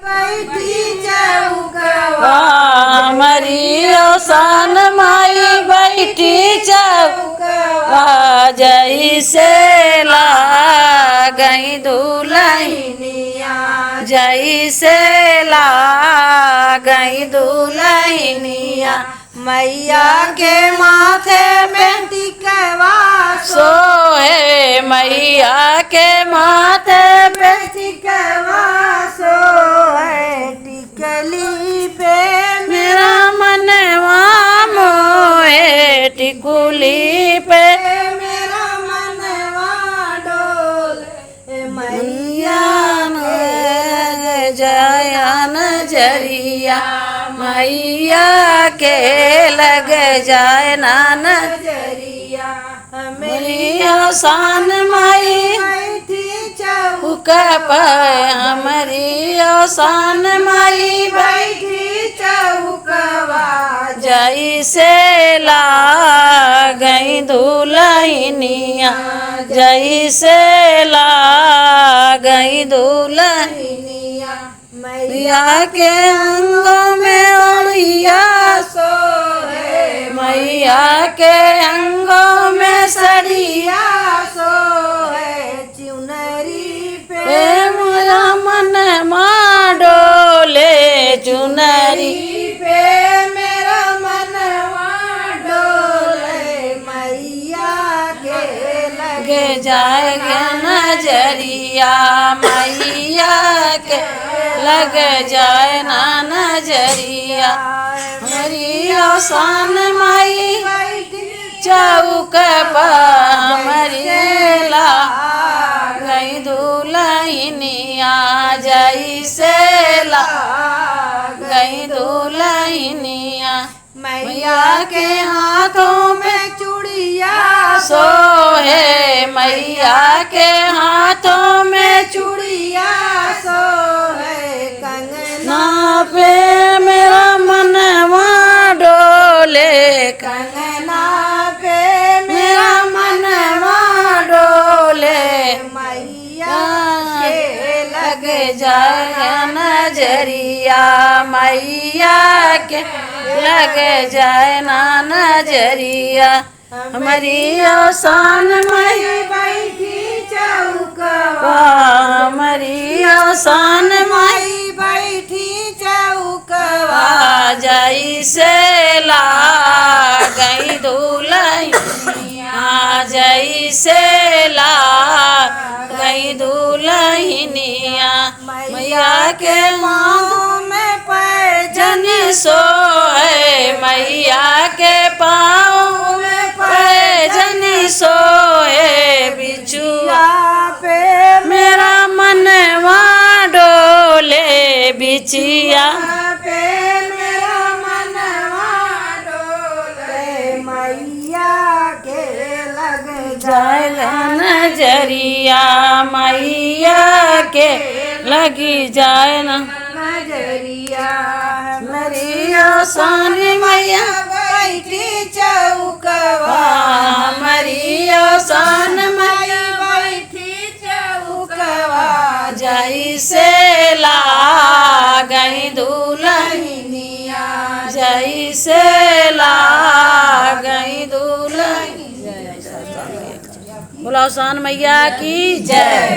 बैठी चौकवा हमारी औसान माई बैठी चौकवा जैसे लागई दुलहिनिया जैसे लागई दुलहिनिया मैया के माथे में टिकवा सोहे मैया के माथे पे टिकवा सोहे टिकली पे मेरा मनवा मोहे टिकुली पे मेरा मनवा डोल मैया के जया नजरिया मैया के लग जाए नान नजरिया मेरी आसान माई बैठी चौक उक हमारी आसान माई बैठी चौकवा जैसे लागई दुलहिनिया जैसे लागई दुलहिनिया मैया के अंगों में ओढ़िया सोहे मैया के अंगों में सड़िया सोहे चुनरी पे पे मोरा मन माँ डोले चुनरी पे मेरा मनवा डोले मैया के लगे जाएगा नजरिया मैया के लग जाए ना नजरिया हमारी आसान माई चौक हमारी ला गई दुलहिनिया जैसे ला गई दुलहिनिया मैया के हाथों में चूड़िया सोहे मैया के हाथों में चूड़िया सोहे कंगना ना पे मेरा मनवा डोले कंगना पे मेरा मनवा डोले मैया के लग जाए नजरिया मैया के लग जाए ना नजरिया हमारी आसान माई बैठी चौकवा हमारी आसान माई बैठी चौकवा जैसे लागई दुलहिनिया जैसे लागई दुलहिनिया मैया के मांगों में पैजन जन सोए मैया के पाँव में पैजन सोए बिछुआ पे मेरा मनवा डोले बिछिया पे मेरा मनवा डोले मैया के लग जाएगा नजरिया मैया के लगी जाए ना नजरिया मेरी आसान मैया बैठी चौकवा हमारी आसान मैया बैठी चौकवा जैसे लागई दुलहिनिया जैसे लागई दुलहिनिया बोला आसान मैया की जय।